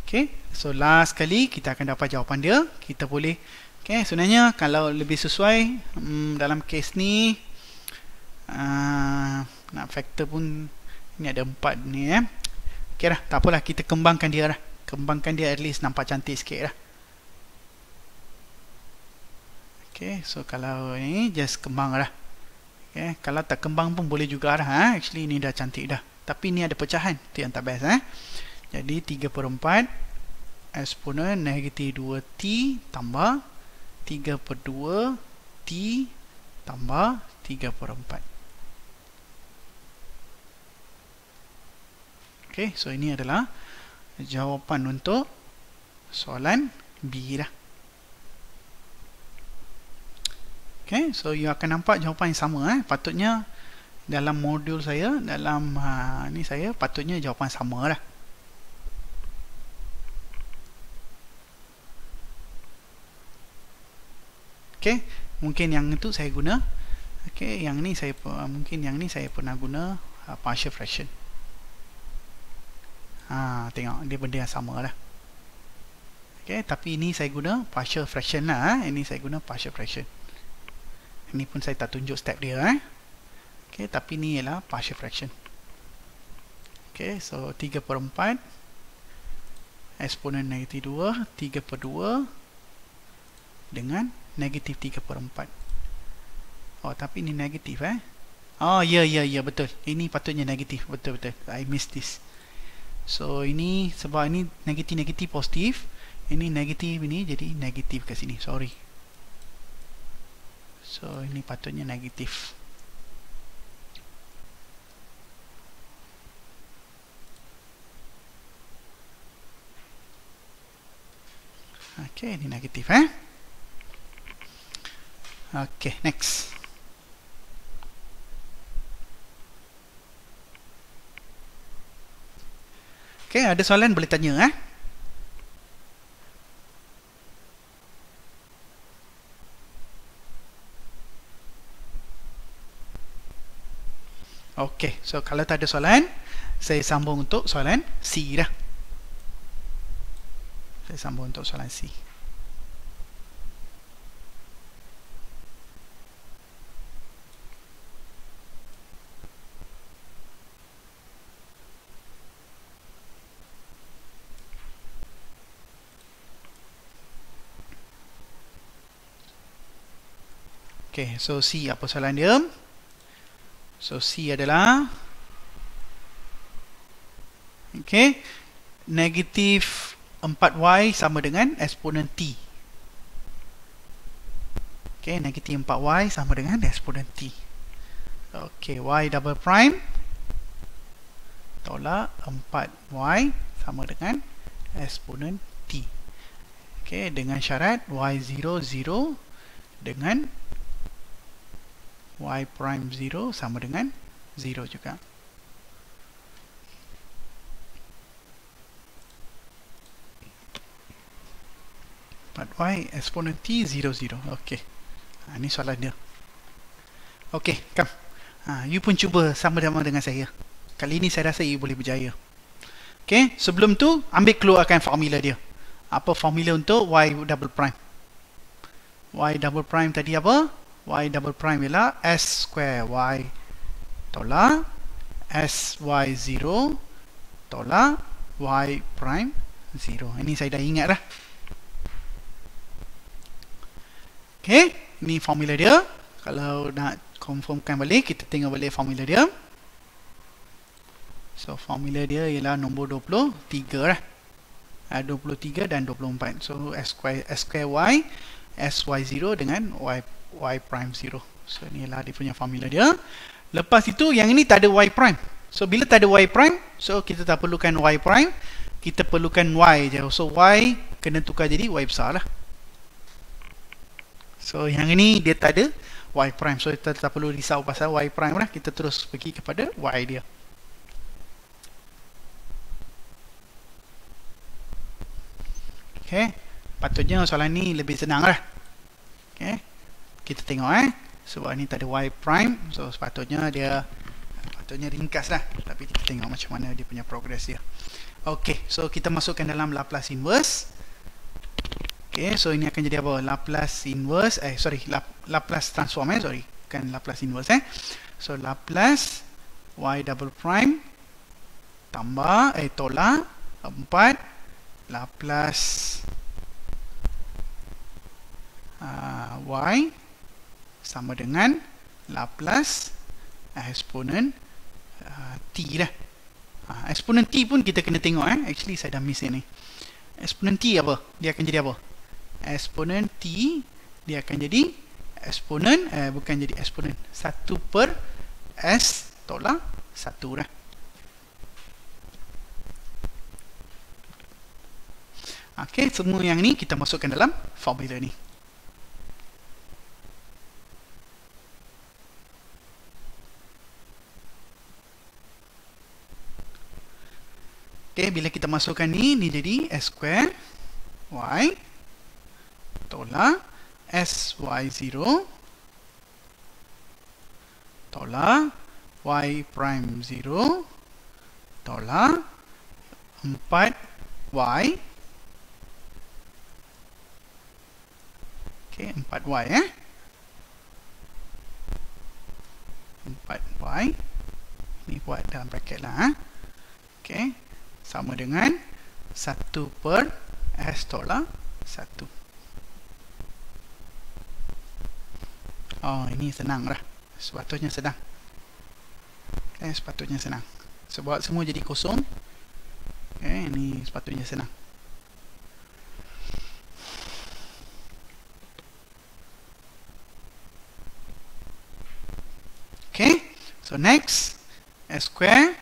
Okay, so last kali kita akan dapat jawapan dia. Kita boleh, okay, sebenarnya kalau lebih sesuai dalam kes ni, nak faktor pun ni ada 4 ni. Okay dah, tak apalah, kita kembangkan dia lah. Kembangkan dia, at least nampak cantik sikit lah. Okay, so kalau ni just kembang lah. Okay, kalau tak kembang pun boleh juga lah. Actually ni dah cantik dah. Tapi ni ada pecahan, tu yang tak best. Jadi 3 per 4 eksponen negatif 2T tambah 3 per 2 T tambah 3 per 4. Ok, so ini adalah jawapan untuk soalan B lah. Ok, so you akan nampak jawapan yang sama. Patutnya dalam modul saya, dalam ni saya, patutnya jawapan sama lah. Okay, mungkin yang itu saya guna. Okay, yang ni saya mungkin yang ni saya pernah guna partial fraction. Tengok dia benda yang sama lah. Okay, tapi ini saya guna partial fraction lah. Ini saya guna partial fraction. Ini pun saya tak tunjuk step dia. Okay, tapi ni ialah partial fraction. Okay, so 3 per 4 eksponen negatif 2, 3 per 2 dengan negatif 3 per 4. Oh, tapi ini negatif Oh, ya, betul. Ini patutnya negatif. Betul. I missed this. So, ini sebab ini negatif positif. Ini negatif, ini jadi negatif ke sini. Sorry. So, ini patutnya negatif. Okay, ini negatif Okay, next. Okay, ada soalan boleh tanya Okay, so kalau tak ada soalan, saya sambung untuk soalan C dah. Saya sambung untuk soalan C. Okay, so C apa soalan dia? So C adalah okay, negatif 4y sama dengan eksponen T. Okay, negatif 4y sama dengan eksponen T. Okay, y double prime tolak 4y sama dengan eksponen T. Okay, dengan syarat y0, 0 dengan y prime 0 sama dengan 0 juga. Y eksponen T 0, 0. Okey. Ini soalan dia. Okey, come. You pun cuba sama-sama dengan saya. Kali ini saya rasa you boleh berjaya. Okey, sebelum tu ambil keluarkan formula dia. Apa formula untuk y double prime? Y double prime tadi apa? Y double prime ialah s square y tolak sy0 tolak y prime 0. Ini saya dah ingat dah. Okay, ini formula dia. Kalau nak confirmkan balik, kita tengok balik formula dia. So formula dia ialah nombor 23 lah. 23 dan 24. So s square y sy0 dengan y prime 0. So inilah dia punya formula dia. Lepas itu yang ini tak ada y prime. So bila tak ada y prime, so kita tak perlukan y prime, kita perlukan y je. So y kena tukar jadi y besar lah. So yang ini dia tak ada y prime. So kita tak perlu risau pasal y prime lah. Kita terus pergi kepada y dia. Okay, patutnya soalan ni lebih senang lah. Okay, kita tengok sebab ni tak ada y prime, so sepatutnya dia ringkas lah. Tapi kita tengok macam mana dia punya progress dia. Okay, so kita masukkan dalam Laplace inverse. Okay, so ini akan jadi apa? Laplace inverse, Laplace transform bukan Laplace inverse So Laplace y double prime tambah tolak 4 Laplace y sama dengan Laplace eksponen T dah. Eksponen T pun kita kena tengok actually saya dah miss ni. Eksponen T apa? Dia akan jadi apa? Eksponen T dia akan jadi eksponen bukan jadi eksponen 1 per S tolak 1 dah. Okay, semua yang ni kita masukkan dalam formula ni. Okay, bila kita masukkan ni jadi S square Y tolak SY0 tolak Y prime 0 tolak 4Y. Okay, 4Y 4Y ni buat dalam bracket lah okay, sama dengan 1 per S tolak 1. Oh, ini senang lah. Sepatutnya senang. Okay, sepatutnya senang. Sebab semua jadi kosong. Okay, ini sepatutnya senang. Okay, so next S square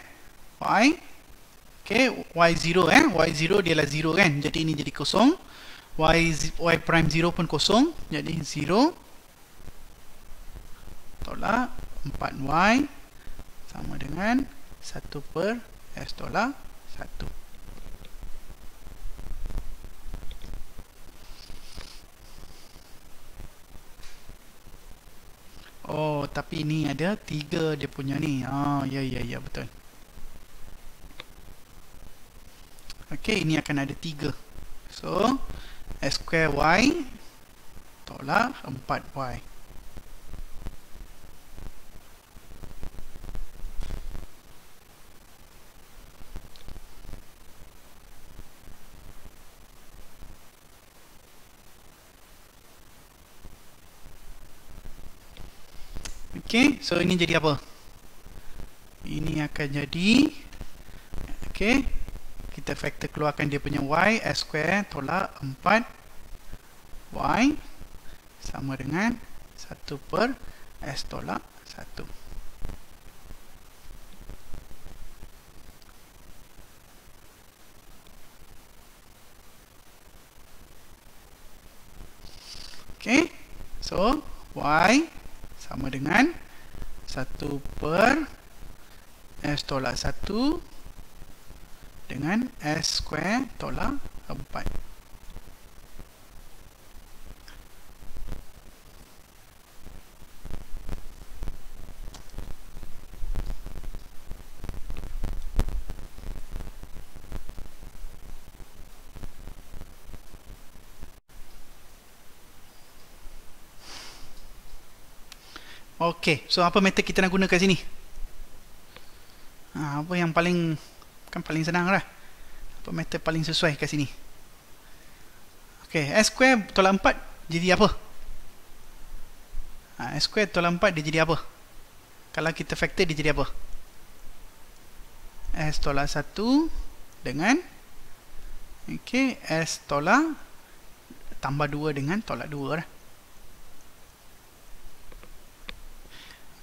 Y. Okay, Y0 Y0 dia lah 0 kan. Jadi ini jadi kosong. Y prime 0 pun kosong. Jadi 0 tolak 4Y sama dengan 1 per S tolak 1. tapi ini ada 3 dia punya ni. Ya betul. Okey, ini akan ada 3. So S square Y tolak 4Y. Okey, so ini jadi apa? Ini akan jadi, okey, kita faktor keluarkan dia punya Y, S square tolak 4Y sama dengan 1 per S tolak 1. Okey, so Y sama dengan 1 per S tolak 1 dengan S square tolak 4. Okey, so apa metod kita nak guna kat sini? Apa yang paling, kan paling senang lah. Apa metod paling sesuai kat sini? Okey, S square tolak 4 jadi apa? S square tolak 4 dia jadi apa? Kalau kita factor dia jadi apa? S tolak 1 dengan, okey, S tolak tambah 2 dengan tolak 2 lah.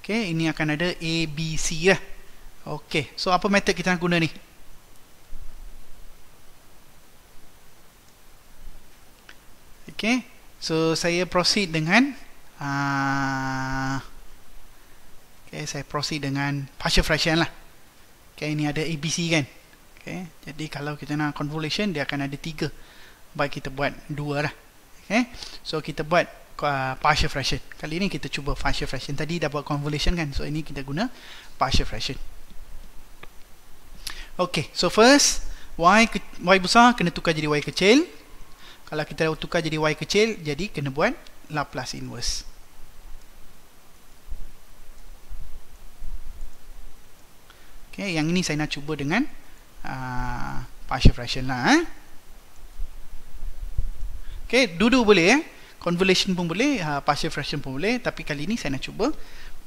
Okey, ini akan ada A, B, C lah. Okey, so apa metod kita nak guna ni? Okey, so saya proceed dengan saya proceed dengan partial fraction lah. Okey, ini ada A, B, C kan. Okey, jadi kalau kita nak convolution dia akan ada 3. Baik kita buat 2 lah. Okey, so kita buat partial fraction. Kali ini kita cuba partial fraction. Tadi dah buat convolution kan. So ini kita guna partial fraction. Okay, so first Y besar kena tukar jadi Y kecil. Kalau kita tukar jadi Y kecil, jadi kena buat Laplace inverse. Okay, yang ini saya nak cuba dengan partial fraction lah. Okay, dua-dua boleh convolution pun boleh, partial fraction pun boleh, tapi kali ini saya nak cuba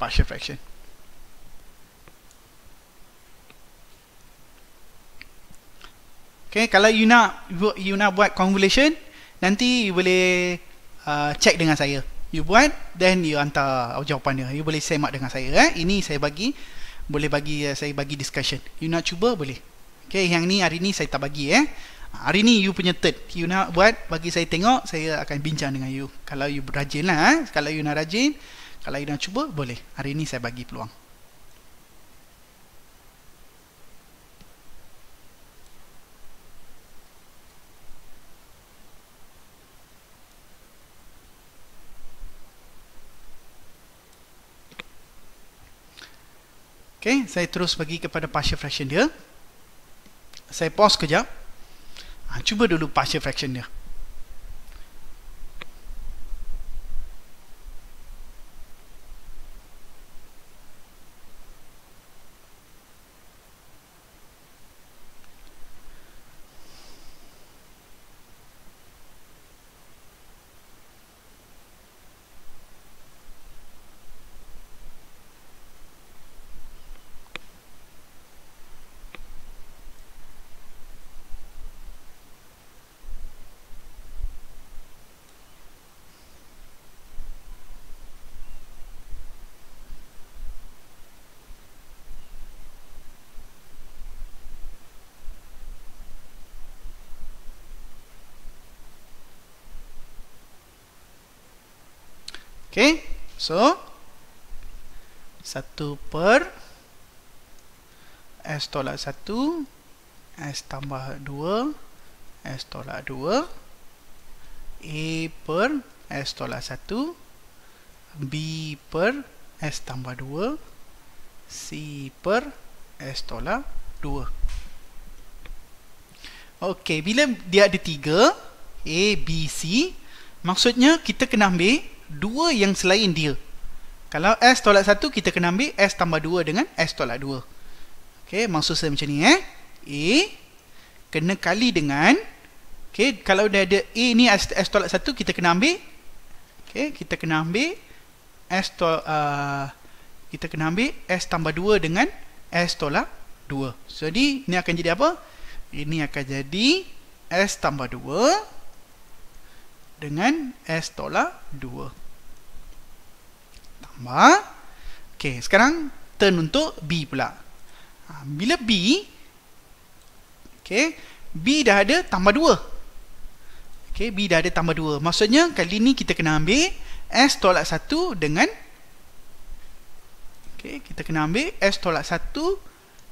partial fraction. Okay, kalau you nak buat convolution, nanti you boleh check dengan saya. You buat, then you hantar jawapan dia. You boleh semak dengan saya. Ini saya boleh bagi discussion. You nak cuba boleh. Okay, yang ni hari ni saya tak bagi. Hari ni you punya turn. You nak buat, bagi saya tengok, saya akan bincang dengan you. Kalau you rajin lah. Kalau you nak rajin, kalau you nak cuba, boleh. Hari ni saya bagi peluang. Okay, saya terus bagi kepada partial fraction dia. Saya pause kejap. Cuba dulu partial fraction dia. Okay, so 1 per S tolak 1, S tambah 2, S tolak 2, A per S tolak 1, B per S tambah 2 C per S tolak 2. Okey, bila dia ada 3 A, B, C, maksudnya kita kena ambil 2 yang selain dia. Kalau S tolak 1, kita kena ambil S tambah 2 dengan S tolak 2. Okey, maksud saya macam ni A kena kali dengan, okey, kalau dah ada A ni S tolak 1, kita kena ambil, okey, kita kena ambil kita kena ambil S tambah 2 dengan S tolak 2. Jadi, ini akan jadi apa? Ini akan jadi S tambah 2 dengan S tolak 2. Tambah. Okey, sekarang turn untuk B pula. Bila B, okey, B dah ada tambah 2. Okey, B dah ada tambah 2. Maksudnya, kali ni kita kena ambil S tolak 1 dengan, okey, kita kena ambil S tolak 1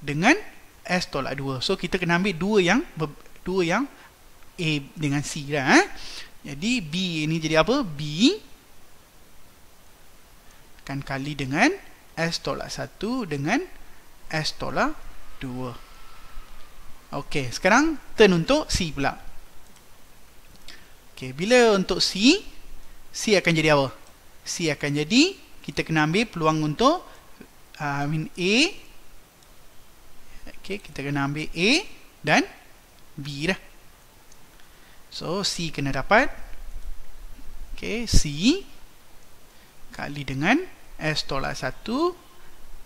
dengan S tolak 2. So, kita kena ambil 2 yang A dengan C dah. Jadi, B ini jadi apa? B akan kali dengan S tolak 1 dengan S tolak 2. Okey, sekarang turn untuk C pula. Okey, bila untuk C akan jadi apa? C akan jadi, kita kena ambil peluang untuk A. Okey, kita kena ambil A dan B dah. So, C kena dapat, okey, C kali dengan S tolak 1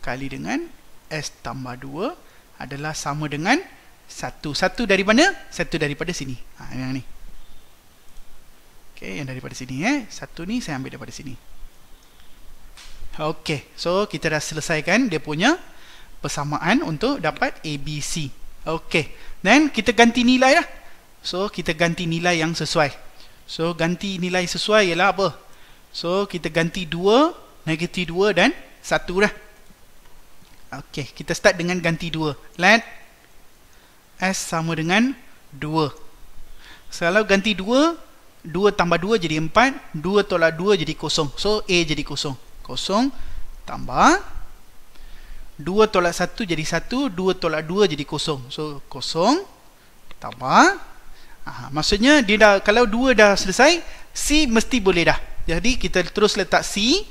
kali dengan S tambah 2 adalah sama dengan 1. 1 dari mana? 1 daripada sini. Yang ni. Okey, yang daripada sini. 1 ni saya ambil daripada sini. Okey, so kita dah selesaikan dia punya persamaan untuk dapat ABC. Okey, then kita ganti nilai lah. So, kita ganti nilai yang sesuai. So, ganti nilai sesuai ialah apa? So, kita ganti 2, negatif 2 dan 1 dah. Okey, kita start dengan ganti 2. Let S sama dengan 2. Kalau ganti 2, 2 tambah 2 jadi 4, 2 tolak 2 jadi kosong. So, A jadi kosong. Kosong tambah 2 tolak 1 jadi 1, 2 tolak 2 jadi kosong. So, kosong tambah, maksudnya dia dah, kalau 2 dah selesai, C mesti boleh dah. Jadi kita terus letak C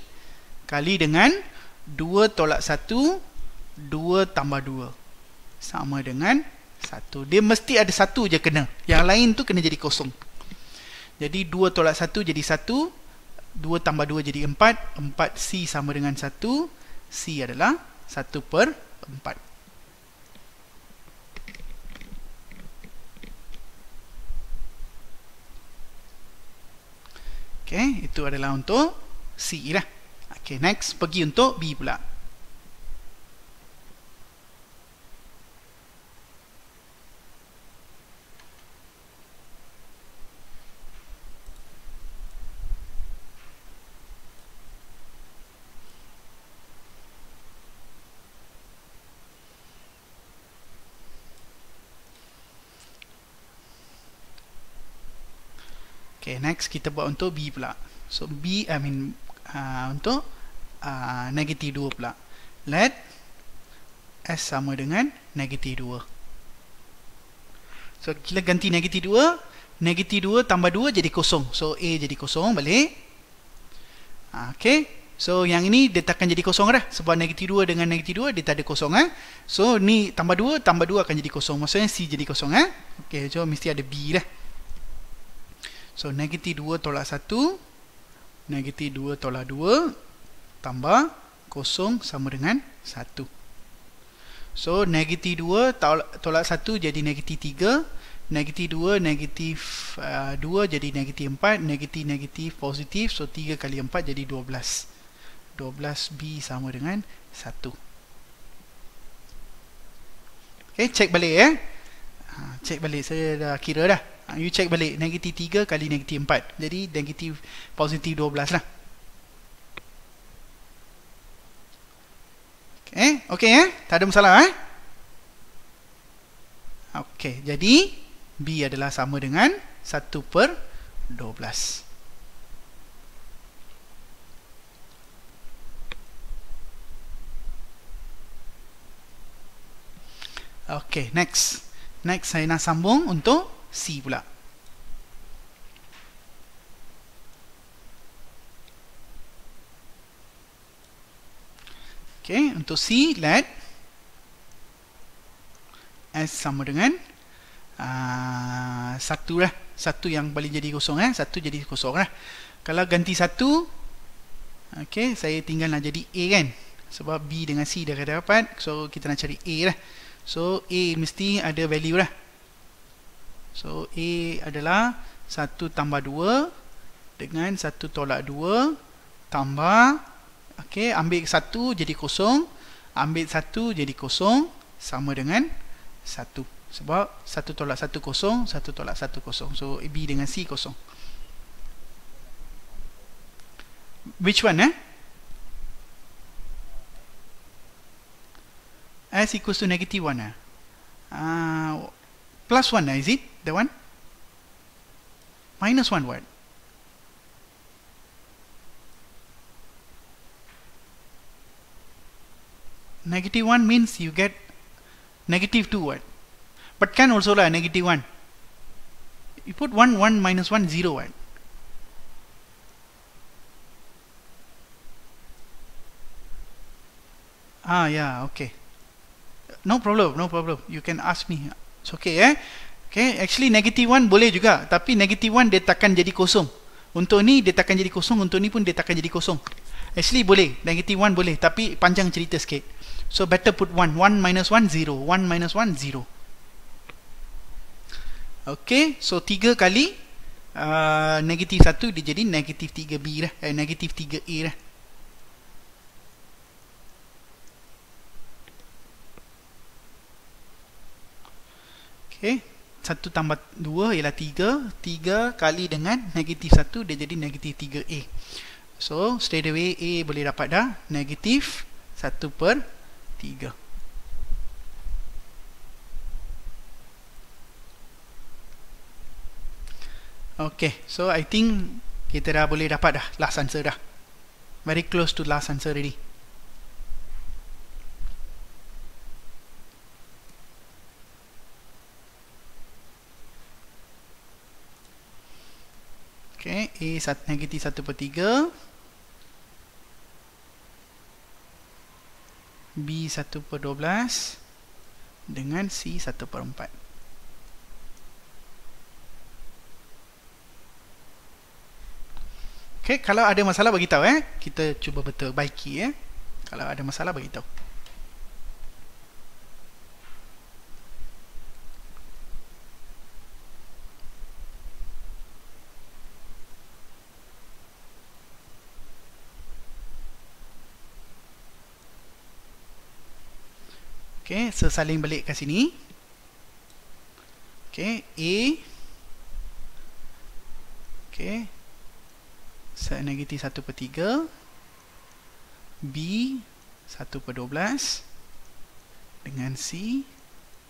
kali dengan 2 tolak 1, 2 tambah 2 sama dengan 1. Dia mesti ada 1 je kena. Yang lain tu kena jadi kosong. Jadi 2 tolak 1 jadi 1, 2 tambah 2 jadi 4, 4C sama dengan 1, C adalah 1 per 4. Okey, itu adalah untuk C lah. Okey, next pergi untuk B pula. Okay, next kita buat untuk B pula. So, B, untuk negatif 2 pula. Let S sama dengan negatif 2. So, kita ganti negatif 2. Negatif 2 tambah 2 jadi kosong. So, A jadi kosong balik. Okay. So, yang ini dia takkan jadi kosong dah. Sebab negatif 2 dengan negatif 2 dia tak ada kosong. So, ni tambah 2 akan jadi kosong. Maksudnya C jadi kosong. Okay, so mesti ada B dah. So, negatif 2 tolak 1, negatif 2 tolak 2, tambah kosong sama dengan 1. So, negatif 2 tolak 1 jadi negatif 3, negatif 2, negatif 2 jadi negatif 4, negatif positif, so 3 kali 4 jadi 12. 12B sama dengan 1. Okay, cek balik cek balik, saya dah kira dah. You check balik, negatif 3 kali negatif 4. Jadi negatif positif 12 lah. Okay, tak ada masalah Okay, jadi B adalah sama dengan 1 per 12. Okay, next saya nak sambung untuk C pula. Okay, untuk C, let S sama dengan satu lah. Satu yang boleh jadi kosong, satu jadi kosong lah. Kalau ganti satu, okay, saya tinggal nak jadi A kan, sebab B dengan C dah dapat. So kita nak cari A lah. So A mesti ada value lah. So A adalah 1 tambah 2 dengan 1 tolak 2 tambah, okay, ambil 1 jadi kosong, ambil 1 jadi kosong, sama dengan 1. Sebab 1 tolak 1 kosong, 1 tolak 1 kosong. So B dengan C kosong. Which one S equals to negative 1 plus 1 is it? That one? Minus 1 what? Negative 1 means you get negative 2 what? But can also lah negative 1. You put 1 minus 1 0 what? Yeah, okay. No problem. You can ask me. It's okay Okay, actually negative 1 boleh juga, tapi negative 1 dia takkan jadi kosong. Untuk ni dia takkan jadi kosong, untuk ni pun dia takkan jadi kosong. Actually boleh, negative 1 boleh, tapi panjang cerita sikit. So better put 1 minus 1 0, 1 minus 1 0. Okay, so 3 kali negatif 1 dia jadi negatif 3B lah, negatif 3A lah. Okay, 1 tambah 2 ialah 3. 3 kali dengan negatif 1 dia jadi negatif 3A. So straight away A boleh dapat dah negatif 1/3. Okay, so I think kita dah boleh dapat dah last answer dah. Very close to last answer already. Okay, A negatif 1/3, B 1/12 dengan C 1/4. Okay, kalau ada masalah bagi tahu kita cuba perbaiki Kalau ada masalah bagi tahu. Okay, so saling balik ke sini. Okay, A. Okay, negatif 1/3, B 1/12 dengan C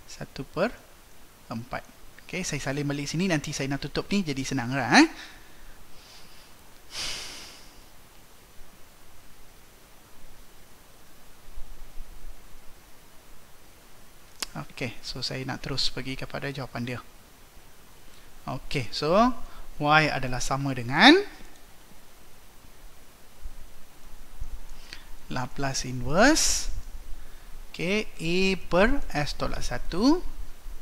1/4. Okay, saya salin balik sini, nanti saya nak tutup ni jadi senang lah Okay, so saya nak terus pergi kepada jawapan dia. Okay, so Y adalah sama dengan Laplace inverse, okay, A per S tolak 1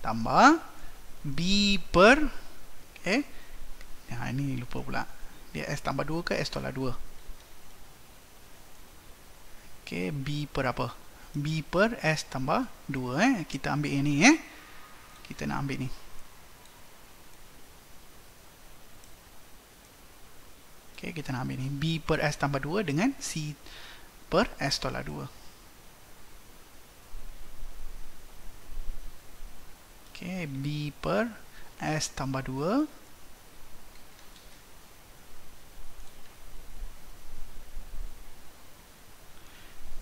tambah B per, okay, ini lupa pula, dia S tambah 2 ke S tolak 2? Okay, B per apa? B per S tambah 2 kita ambil yang ni kita nak ambil ni. Okay, kita nak ambil ni B per S tambah 2 dengan C per S tolak 2. Okay, B per S tambah 2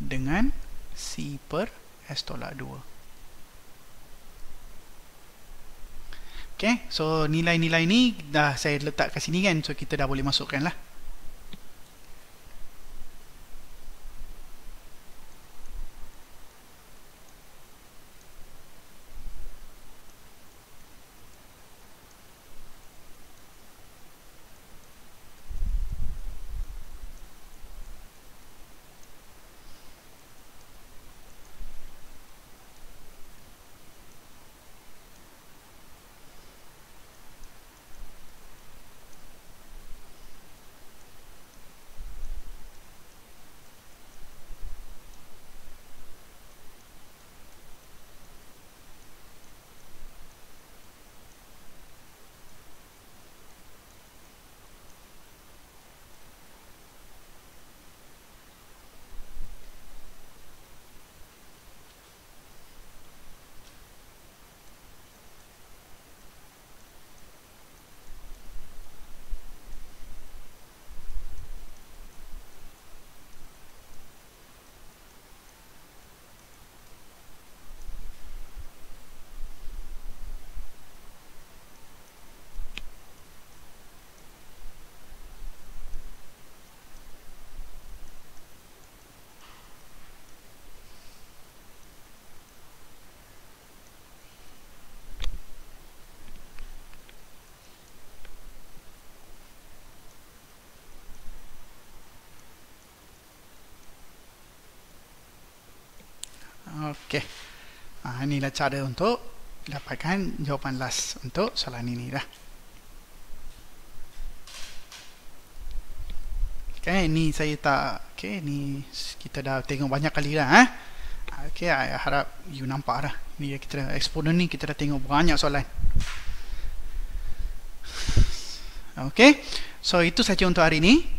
dengan C per S tolak 2. Okay, so nilai-nilai ni dah saya letak kat sini kan, so kita dah boleh masukkan lah. Okey. Inilah cara untuk dapatkan jawapan last untuk soalan ini dah. Okay, ni saya tak. Okay, ni kita dah tengok banyak kali dah. Okay, I harap you nampak dah. Ni kita exponent ni kita dah tengok banyak soalan. Okay, so itu saja untuk hari ini.